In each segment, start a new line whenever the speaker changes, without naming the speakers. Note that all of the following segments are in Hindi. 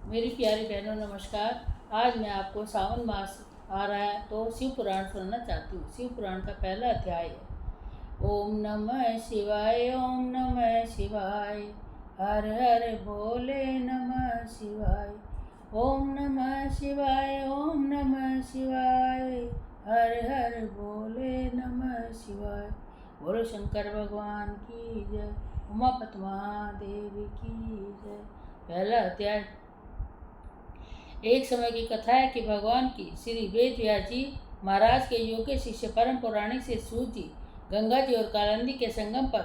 मेरी प्यारी बहनों नमस्कार। आज मैं आपको सावन मास आ रहा है तो शिव पुराण सुनाना चाहती हूँ। शिव पुराण का पहला अध्याय है। ओम नमः शिवाय, ओम नमः शिवाय, हर हर भोले नमः शिवाय। ओम नमः शिवाय, ओम नमः शिवाय, हर हर भोले नमः शिवाय। बोलो शंकर भगवान की जय, उमापति महादेव की जय। पहला अध्याय। एक समय की कथा है कि भगवान की श्री वेद व्यास जी महाराज के योग्य शिष्य परम पौराणिक से सूत जी गंगा जी और कालिंदी के संगम पर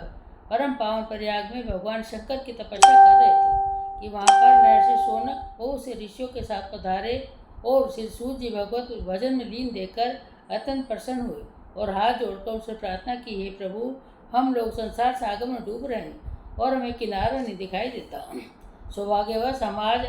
परम पावन प्रयाग में भगवान शंकर की तपस्या कर रहे थे कि वहां पर महर्षि शौनक बहुत से ऋषियों के साथ पधारे और श्री सूत जी भगवत भजन में लीन देखकर अत्यंत प्रसन्न हुए और हाथ जोड़कर उनसे प्रार्थना की, हे प्रभु, हम लोग संसार सागर में डूब रहे हैं और हमें किनारा नहीं दिखाई देता। सौभाग्यवश हम आज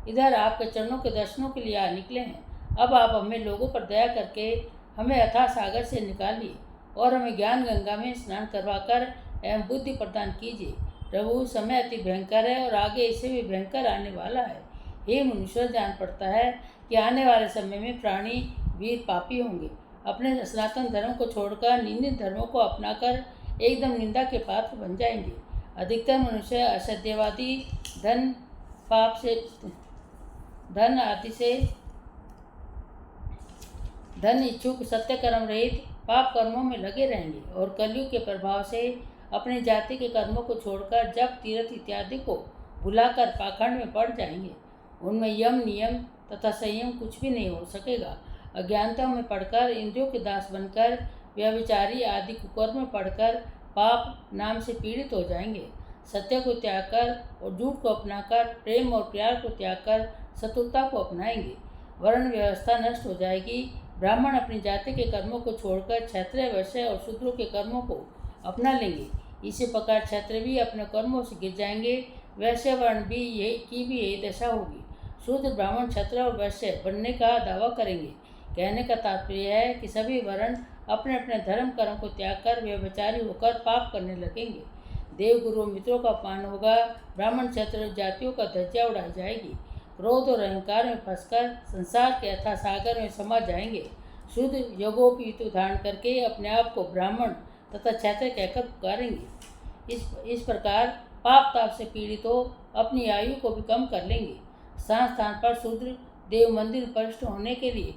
इधर आपके चरणों के दर्शनों के लिए आ निकले हैं। अब आप हमें लोगों पर दया करके हमें अथाह सागर से निकालिए और हमें ज्ञान गंगा में स्नान करवाकर एवं बुद्धि प्रदान कीजिए। प्रभु, समय अति भयंकर है और आगे इससे भी भयंकर आने वाला है। हे मनुष्य, जान पड़ता है कि आने वाले समय में प्राणी वीर पापी होंगे, अपने सनातन धर्म को छोड़कर निंदित धर्मों को अपनाकर एकदम निंदा के पात्र बन जाएंगे। अधिकतर मनुष्य असत्यवादी, धन पाप से धन आदि से धन इच्छुक, सत्य कर्म रहित पाप कर्मों में लगे रहेंगे और कलयुग के प्रभाव से अपनी जाति के कर्मों को छोड़कर जप, तीर्थ इत्यादि को भुलाकर पाखंड में पड़ जाएंगे। उनमें यम, नियम तथा संयम कुछ भी नहीं हो सकेगा। अज्ञानता में पढ़कर, इंद्रियों के दास बनकर, व्यभिचारी आदि कुकर्म में पढ़कर पाप नाम से पीड़ित हो जाएंगे। सत्य को त्याग कर और झूठ को अपनाकर, प्रेम और प्यार को त्याग कर शत्रुता को अपनाएंगे। वर्ण व्यवस्था नष्ट हो जाएगी। ब्राह्मण अपनी जाति के कर्मों को छोड़कर क्षत्रिय, वैश्य और शूद्रों के कर्मों को अपना लेंगे। इसी प्रकार क्षत्रिय भी अपने कर्मों से गिर जाएंगे। वैश्य वर्ण भी यही दशा होगी। शूद्र, ब्राह्मण, क्षत्रिय और वैश्य बनने का दावा करेंगे। कहने का तात्पर्य है कि सभी वर्ण अपने अपने धर्म कर्म को त्याग कर व्यभिचारी होकर पाप करने लगेंगे। देव, गुरु, मित्रों का अपमान होगा। ब्राह्मण, क्षत्रिय जातियों का धज्जियां उड़ाई जाएगी। क्रोध और अहंकार में फंसकर संसार के अथाह सागर में समा जाएंगे। शुद्ध योगोपयुक्त धारण करके अपने आप को ब्राह्मण तथा क्षत्रिय कहकर पुकारेंगे। इस प्रकार पाप ताप से पीड़ित हो अपनी आयु को भी कम कर लेंगे। स्थान स्थान पर शूद्र देव मंदिर प्रतिष्ठित होने के लिए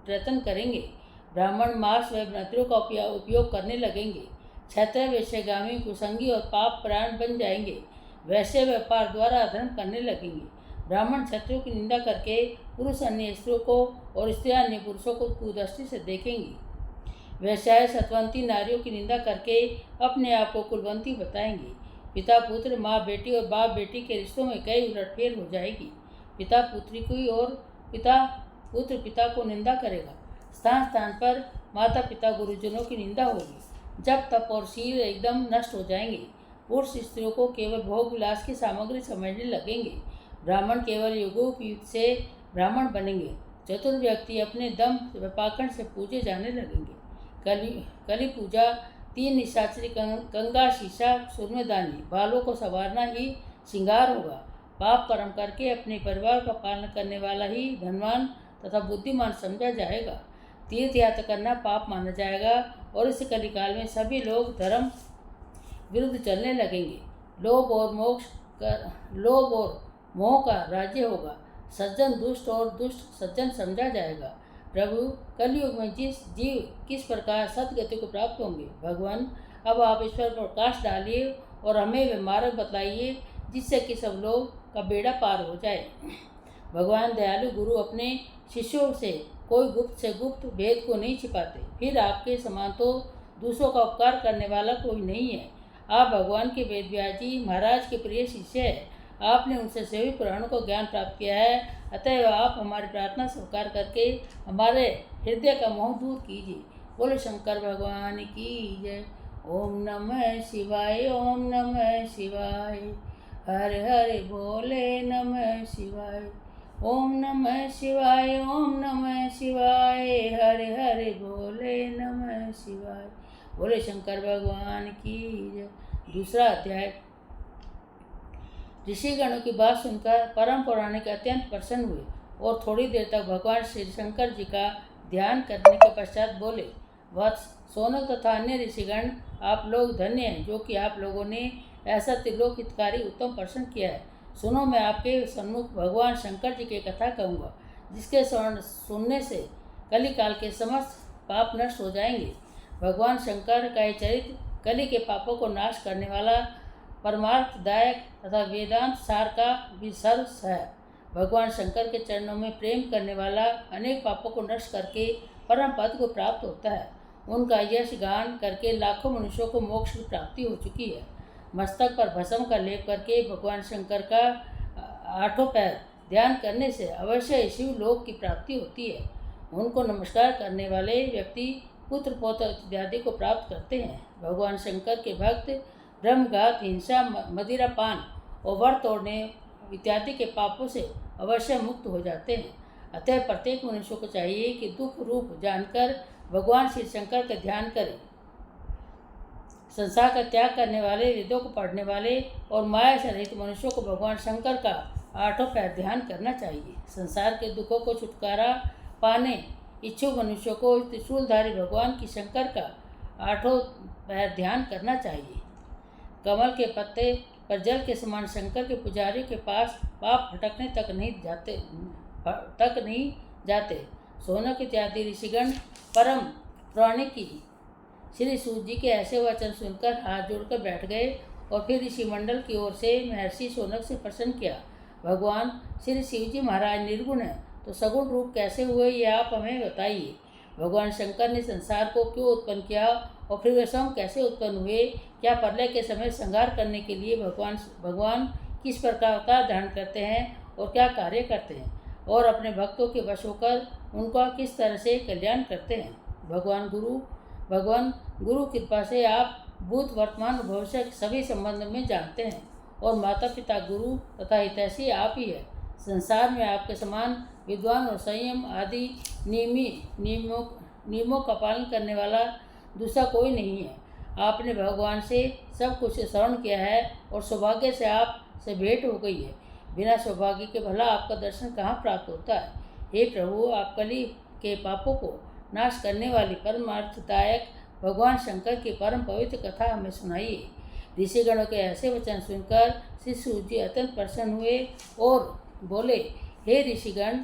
प्रयत्न करेंगे। ब्राह्मण मांस व नदियों का उपयोग करने लगेंगे। क्षत्रिय वेश्यगामी, कुसंगी और पाप प्राण बन जाएंगे। वैश्य व्यापार द्वारा अधर्म करने लगेंगे। ब्राह्मण क्षत्रियों की निंदा करके पुरुष अन्य स्त्रियों को और स्त्रियां अन्य पुरुषों को कुदृष्टि से देखेंगी। वैश्याय सतवंती नारियों की निंदा करके अपने आप को कुलवंती बताएंगी। पिता पुत्र, माँ बेटी और बाप बेटी के रिश्तों में कई उलटफेर हो जाएगी। पिता पुत्री की और पिता पुत्र पिता को निंदा करेगा। स्थान स्थान पर माता पिता गुरुजनों की निंदा होगी। जब तप और शील एकदम नष्ट हो जाएंगे। पुरुष स्त्रियों को केवल भोग विलास की सामग्री समझने लगेंगे। ब्राह्मण केवल योगोपयुक्त से ब्राह्मण बनेंगे। चतुर व्यक्ति अपने दम पाखंड से पूजे जाने लगेंगे। कली पूजा 3 निशाचरी, गंगा, शीशा, सुरमेदानी, बालों को संवारना ही श्रृंगार होगा। पाप कर्म करके अपने परिवार का पालन करने वाला ही धनवान तथा बुद्धिमान समझा जाएगा। तीर्थ यात्रा करना पाप माना जाएगा और इस कलिकाल में सभी लोग धर्म विरुद्ध चलने लगेंगे। लोभ और मोह का राज्य होगा। सज्जन दुष्ट और दुष्ट सज्जन समझा जाएगा। प्रभु, कलयुग में जिस जीव किस प्रकार सदगति को प्राप्त होंगे। भगवान, अब आप इस पर प्रकाश डालिए और हमें वे मार्ग बताइए जिससे कि सब लोग का बेड़ा पार हो जाए। भगवान दयालु गुरु अपने शिष्यों से कोई गुप्त से गुप्त भेद को नहीं छिपाते। फिर आपके समान तो दूसरों का उपकार करने वाला कोई नहीं है। आप भगवान के वेद व्यास जी महाराज के प्रिय शिष्य हैं। आपने उनसे सभी पुराणों को ज्ञान प्राप्त किया है। अतएव आप हमारी प्रार्थना स्वीकार करके हमारे हृदय का मोह दूर कीजिए। बोलो शंकर भगवान की जय। ओम नमः शिवाय, ओम नमः शिवाय, हर हर भोले नमः शिवाय। ओम नमः शिवाय, ओम नमः शिवाय, हर हर भोले नमः शिवाय। बोले शंकर भगवान की जय। दूसरा अध्याय। ऋषिगणों की बात सुनकर परम पौराणिक अत्यंत प्रसन्न हुए और थोड़ी देर तक भगवान श्री शंकर जी का ध्यान करने के पश्चात बोले, वत्स, सोनक तथा अन्य ऋषिगण, आप लोग धन्य हैं जो कि आप लोगों ने ऐसा त्रिलोक हितकारी उत्तम प्रश्न किया है। सुनो, मैं आपके सम्मुख भगवान शंकर जी की कथा कहूँगा, जिसके सुनने से कली काल के समस्त पाप नष्ट हो जाएंगे। भगवान शंकर का ये चरित्र कली के पापों को नाश करने वाला, परमार्थदायक तथा वेदांत सार का भी सर्वस्व है। भगवान शंकर के चरणों में प्रेम करने वाला अनेक पापों को नष्ट करके परम पद को प्राप्त होता है। उनका यश गान करके लाखों मनुष्यों को मोक्ष की प्राप्ति हो चुकी है। मस्तक पर भस्म का लेप करके भगवान शंकर का आठों पैर ध्यान करने से अवश्य शिव लोक की प्राप्ति होती है। उनको नमस्कार करने वाले व्यक्ति पुत्र पौत्र इत्यादि को प्राप्त करते हैं। भगवान शंकर के भक्त ब्रह्मघात, हिंसा, मदिरापान और वर तोड़ने इत्यादि के पापों से अवश्य मुक्त हो जाते हैं। अतः प्रत्येक मनुष्य को चाहिए कि दुख रूप जानकर भगवान श्री शंकर का ध्यान करें। संसार का त्याग करने वाले, वेदों को पढ़ने वाले और माया से रहित मनुष्यों को भगवान शंकर का आठों पैर ध्यान करना चाहिए। संसार के दुखों को छुटकारा पाने इच्छुक मनुष्यों को त्रिशूलधारी भगवान की शंकर का आठों पैर ध्यान करना चाहिए। कमल के पत्ते पर जल के समान शंकर के पुजारियों के पास पाप भटकने तक नहीं जाते। सोनक इत्यादि ऋषिगण परम पौराणिक की श्री सूत जी के ऐसे वचन सुनकर हाथ जोड़कर बैठ गए और फिर ऋषि मंडल की ओर से महर्षि सोनक से प्रश्न किया, भगवान श्री शिव जी महाराज निर्गुण हैं तो सगुण रूप कैसे हुए, ये आप हमें बताइए। भगवान शंकर ने संसार को क्यों उत्पन्न किया और फिर वे स्वयं कैसे उत्पन्न हुए? क्या प्रलय के समय संहार करने के लिए भगवान किस प्रकार अवतार धारण करते हैं और क्या कार्य करते हैं और अपने भक्तों के वश होकर उनका किस तरह से कल्याण करते हैं? भगवान गुरु कृपा से आप भूत, वर्तमान और भविष्य के सभी संबंध में जानते हैं और माता पिता, गुरु तथा हितैषी आप ही है। संसार में आपके समान विद्वान और संयम आदि नियमों का पालन करने वाला दूसरा कोई नहीं है। आपने भगवान से सब कुछ श्रवण किया है और सौभाग्य से आप से भेंट हो गई है। बिना सौभाग्य के भला आपका दर्शन कहाँ प्राप्त होता है? हे प्रभु, आप कली के पापों को नाश करने वाली परमार्थदायक भगवान शंकर की परम पवित्र कथा हमें सुनाइए। ऋषिगणों के ऐसे वचन सुनकर श्री सूत जी अत्यंत प्रसन्न हुए और बोले, हे ऋषिगण,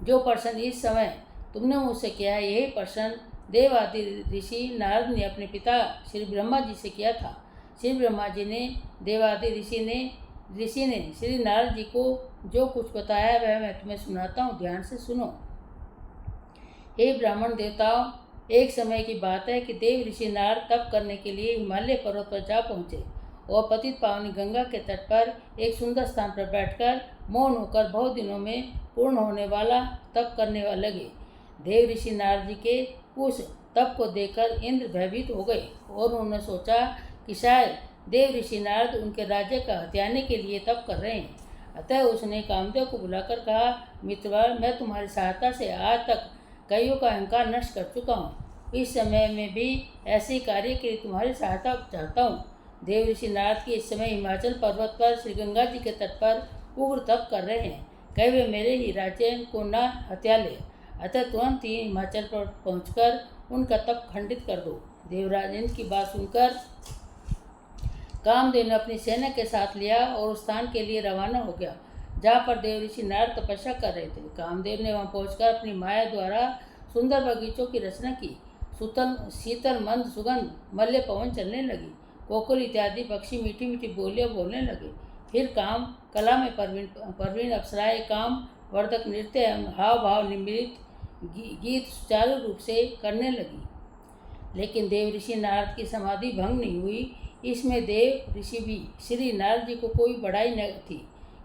जो प्रश्न इस समय तुमने मुझसे किया है, यही प्रश्न देव आदि ऋषि नारद ने अपने पिता श्री ब्रह्मा जी से किया था। श्री ब्रह्मा जी ने देवादि ऋषि ने श्री नारद जी को जो कुछ बताया वह मैं तुम्हें सुनाता हूँ, ध्यान से सुनो। हे ब्राह्मण देवताओं, एक समय की बात है कि देव ऋषि नारद तप करने के लिए हिमालय पर्वत पर जा पहुँचे और पतित पावनी गंगा के तट पर एक सुंदर स्थान पर बैठकर मौन होकर बहुत दिनों में पूर्ण होने वाला तप करने लगे। देव ऋषि नारद जी के उस तप को देखकर इंद्र भयभीत हो गए और उन्होंने सोचा कि शायद देव ऋषि नारद उनके राज्य का हथियाने के लिए तप कर रहे हैं। अतः उसने कामदेव को बुलाकर कहा, मित्रवर, मैं तुम्हारी सहायता से आज तक कईयों का अहंकार नष्ट कर चुका हूँ। इस समय में भी ऐसे कार्य के लिए तुम्हारी सहायता चाहता हूँ। देव ऋषि नारद की इस समय हिमाचल पर्वत पर श्री गंगा जी के तट पर उग्र तप कर रहे हैं। कहीं वे मेरे ही राज्य को न हत्या ले। अतः तुरंत ही हिमाचल पर पहुंचकर उनका तप खंडित कर दो। देवराज इंद्र की बात सुनकर कामदेव ने अपनी सेना के साथ लिया और उस स्थान के लिए रवाना हो गया जहाँ पर देव ऋषि नारद तपस्या कर रहे थे। कामदेव ने वहाँ पहुंचकर अपनी माया द्वारा सुंदर बगीचों की रचना की। शीतल मंद सुगंध मल्य पवन चलने लगी। कोकिल इत्यादि पक्षी मीठी मीठी बोलियाँ बोलने लगे। फिर काम कला में प्रवीण अप्सराएं काम वर्धक नृत्य हाव भाव निमित्त गीत सुचारू रूप से करने लगी। लेकिन देव ऋषि नारद की समाधि भंग नहीं हुई। इसमें देव ऋषि भी श्री नारद जी को कोई बड़ाई न थी,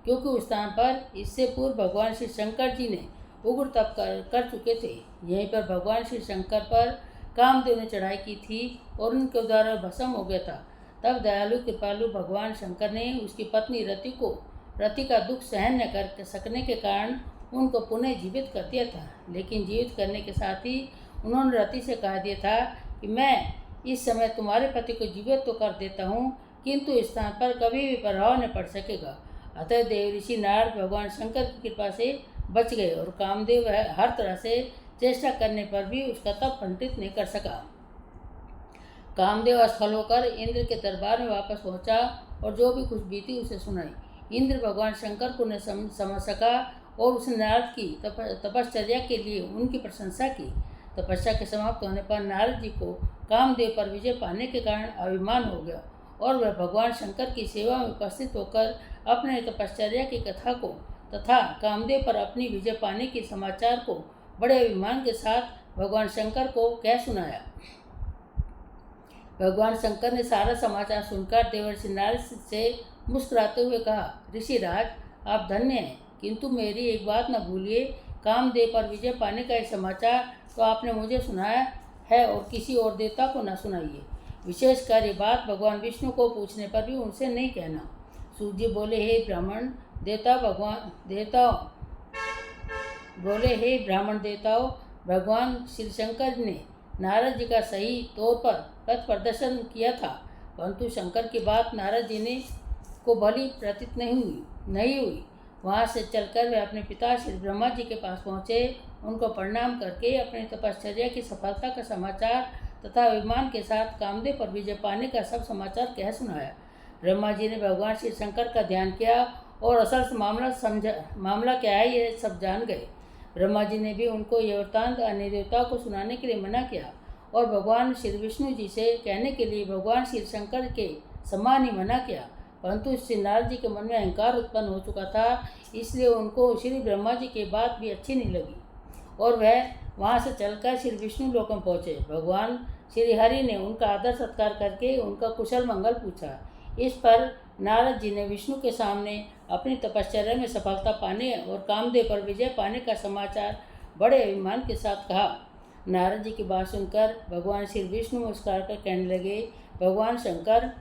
क्योंकि उस स्थान पर इससे पूर्व भगवान श्री शंकर जी ने उग्र तप कर चुके थे। यहीं पर भगवान श्री शंकर पर कामदेव ने चढ़ाई की थी और उनके द्वारा भस्म हो गया था। तब दयालु कृपालु भगवान शंकर ने उसकी पत्नी रति का दुख सहन न कर सकने के कारण उनको पुनः जीवित कर दिया था। लेकिन जीवित करने के साथ ही उन्होंने रति से कहा दिया था कि मैं इस समय तुम्हारे पति को जीवित तो कर देता हूँ, किंतु इस स्थान पर कभी भी प्रभाव न पड़ सकेगा। अतः देव ऋषि नारद भगवान शंकर की कृपा से बच गए और कामदेव हर तरह से चेष्टा करने पर भी उसका तप खंडित नहीं कर सका। कामदेव असफल होकर इंद्र के दरबार में वापस पहुंचा और जो भी कुछ बीती उसे सुनाई। इंद्र भगवान शंकर को न समझ सका और उसने नारद की तपश्चर्या के लिए उनकी प्रशंसा की। तपस्या के समाप्त होने पर नारद जी को कामदेव पर विजय पाने के कारण अभिमान हो गया और वह भगवान शंकर की सेवा में उपस्थित होकर अपने तपश्चर्या की कथा को तथा कामदेव पर अपनी विजय पाने के समाचार को बड़े अभिमान के साथ भगवान शंकर को कह सुनाया। भगवान शंकर ने सारा समाचार सुनकर देवर्षि नारद से मुस्कुराते हुए कहा, ऋषिराज आप धन्य हैं, किंतु मेरी एक बात न भूलिए, कामदेव पर विजय पाने का यह समाचार तो आपने मुझे सुनाया है और किसी और देवता को न सुनाइए। विशेषकर ये बात भगवान विष्णु को पूछने पर भी उनसे नहीं कहना। सूत जी बोले, हे ब्राह्मण देवताओं, भगवान श्री शंकर ने नारद जी का सही तौर पर पथ प्रदर्शन किया था, परंतु शंकर की बात नारद जी ने को भली प्रतीत नहीं हुई। वहाँ से चलकर वे अपने पिता श्री ब्रह्मा जी के पास पहुँचे। उनको प्रणाम करके अपनी तपश्चर्या की सफलता का समाचार तथा अभिमान के साथ कामदेव पर विजय पाने का सब समाचार कह सुनाया। ब्रह्मा जी ने भगवान श्री शंकर का ध्यान किया और असल मामला क्या है ये सब जान गए। ब्रह्मा जी ने भी उनको यह वृत्तांत अन्य देवताओं को सुनाने के लिए मना किया और भगवान श्री विष्णु जी से कहने के लिए भगवान श्री शंकर के सम्मान ही मना किया, परंतु श्री नारद जी के मन में अहंकार उत्पन्न हो चुका था, इसलिए उनको श्री ब्रह्मा जी की बात भी अच्छी नहीं लगी और वह वहाँ से चलकर श्री विष्णु लोक में पहुँचे। भगवान श्री हरि ने उनका आदर सत्कार करके उनका कुशल मंगल पूछा। इस पर नारद जी ने विष्णु के सामने अपनी तपश्चर्या में सफलता पाने और कामदेव पर विजय पाने का समाचार बड़े अभिमान के साथ कहा। नारद जी की बात सुनकर भगवान श्री विष्णु मुस्कुरा कर कहने लगे, भगवान शंकर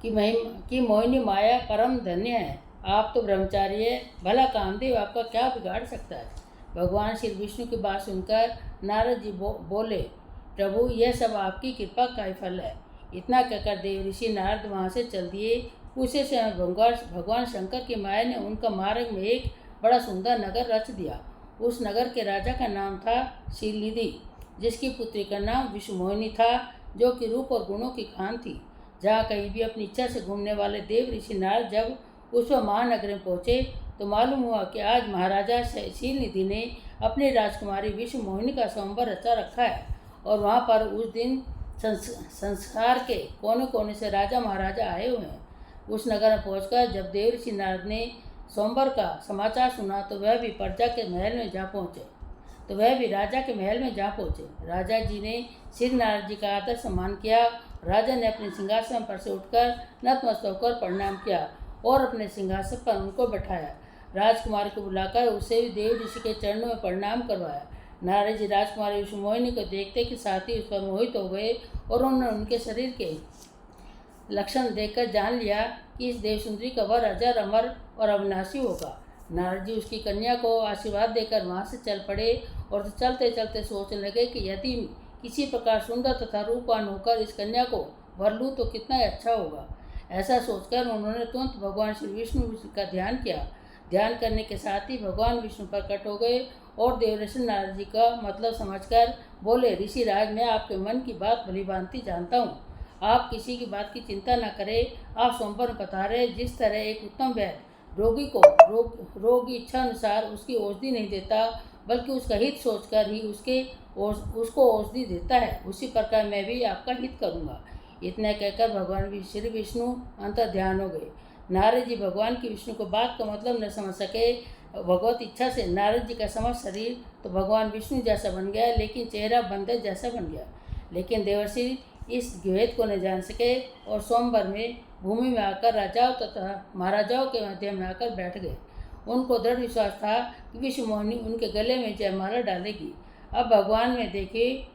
की मोहिनी माया परम धन्य है। आप तो ब्रह्मचारी है, भला कामदेव आपका क्या बिगाड़ सकता है। भगवान श्री विष्णु की बात सुनकर नारद जी बोले, प्रभु यह सब आपकी कृपा का ही फल है। इतना कहकर देव ऋषि नारद वहाँ से चल दिए। उसी समय भगवान शंकर की माया ने उनका मार्ग में एक बड़ा सुंदर नगर रच दिया। उस नगर के राजा का नाम था शीलनिधि, जिसकी पुत्री का नाम विश्वमोहिनी था, जो कि रूप और गुणों की खान थी। जहाँ कहीं भी अपनी इच्छा से घूमने वाले देव ऋषि नारद जब उस महानगर में पहुँचे तो मालूम हुआ कि आज महाराजा शीलनिधि ने अपनी राजकुमारी विश्वमोहिनी का स्वयंवर रचा रखा है और वहाँ पर उस दिन संसार के कोने कोने से राजा महाराजा आए हुए हैं। उस नगर में पहुंचकर जब देव ऋषि नारद ने स्वयंवर का समाचार सुना तो वह भी राजा के महल में जा पहुँचे। राजा जी ने श्री नारद जी का आदर सम्मान किया। राजा ने अपने सिंहासन पर से उठकर नतमस्तक होकर प्रणाम किया और अपने सिंहासन पर उनको बैठाया। राजकुमारी को बुलाकर उसे भी देव ऋषि के चरणों में प्रणाम करवाया। नारद जी राजकुमारी विश्वमोहिनी को देखते कि साथ ही उस पर मोहित हो गए और उन्होंने उनके शरीर के लक्षण देखकर जान लिया कि इस देवसुंदरी का वर अजर अमर और अविनाशी होगा। नारद जी उसकी कन्या को आशीर्वाद देकर वहाँ से चल पड़े और चलते चलते सोचने लगे कि यदि किसी प्रकार सुंदर तथा रूपवान होकर इस कन्या को वर लूँ तो कितना अच्छा होगा। ऐसा सोचकर उन्होंने तुरंत भगवान श्री विष्णु का ध्यान किया। ध्यान करने के साथ ही भगवान विष्णु प्रकट हो गए और देवर्षि नारद जी का मतलब समझकर बोले, ऋषिराज मैं आपके मन की बात भलीभांति जानता हूँ। आप किसी की बात की चिंता न करें। आप स्वयंवर पधारे। जिस तरह एक उत्तम वैद्य रोगी को रोग की इच्छा अनुसार उसकी औषधि नहीं देता बल्कि उसका हित सोचकर ही उसको औषधि देता है, उसी प्रकार मैं भी आपका हित करूँगा। इतना कहकर भगवान श्री विष्णु अंतर ध्यान हो गए। नारद जी भगवान की विष्णु को बात का मतलब न समझ सके। भगवत इच्छा से नारद जी का समस्त शरीर तो भगवान विष्णु जैसा बन गया, लेकिन चेहरा बंदर जैसा बन गया। लेकिन देवर्षि इस भेद को न जान सके और स्वयंवर में भूमि में आकर राजाओं तथा महाराजाओं के मध्य में आकर बैठ गए। उनको दृढ़ विश्वास था कि विश्वमोहिनी उनके गले में जयमाला डालेगी। अब भगवान में देखे,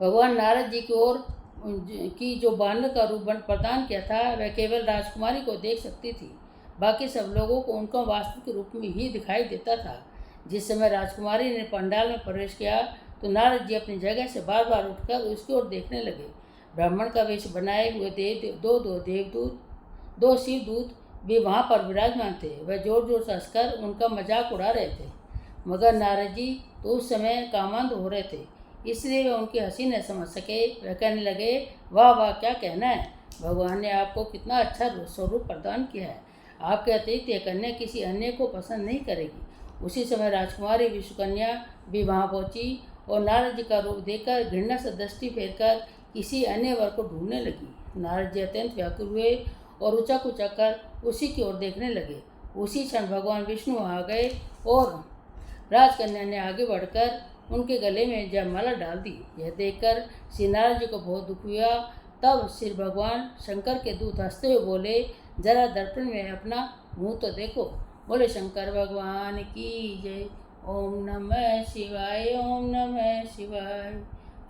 भगवान नारद जी की ओर की जो बानर का रूप प्रदान किया था वह केवल राजकुमारी को देख सकती थी, बाकी सब लोगों को उनका वास्तविक रूप में ही दिखाई देता था। जिस समय राजकुमारी ने पंडाल में प्रवेश किया तो नारद जी अपनी जगह से बार बार उठकर उसकी ओर देखने लगे। ब्राह्मण का वेश बनाए हुए दो देवदूत दो शिवदूत भी वहाँ पर विराजमान थे। वह जोर जोर से हंसकर उनका मजाक उड़ा रहे थे, मगर नारद जी तो उस समय कामांध हो रहे थे, इसलिए वे उनकी हंसी न समझ सके। वह कहने लगे, वाह वाह, क्या कहना है, भगवान ने आपको कितना अच्छा स्वरूप प्रदान किया है। आपके अतिरिक्त यह कन्या किसी अन्य को पसंद नहीं करेगी। उसी समय राजकुमारी विश्वकन्या भी वहाँ पहुँची और नारद जी का रूप देखकर घृणा से दृष्टि फेरकर किसी अन्य वर को ढूंढने लगी। नारद जी अत्यंत व्याकुल हुए और उचक उचक कर उसी की ओर देखने लगे। उसी क्षण भगवान विष्णु आ गए और राजकन्या ने आगे बढ़कर उनके गले में जयमाला डाल दी। यह देखकर श्री नारद जी को बहुत दुख हुआ। तब श्री भगवान शंकर के दूत हंसते हुए बोले, जरा दर्पण में अपना मुंह तो देखो। बोले शंकर भगवान की जय। ओम नमः शिवाय, ओम नमः शिवाय,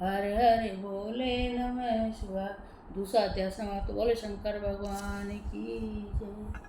हरे हरे बोले नमः शिवाय। दूसरा अध्याय समाप्त। बोले शंकर भगवान की जय।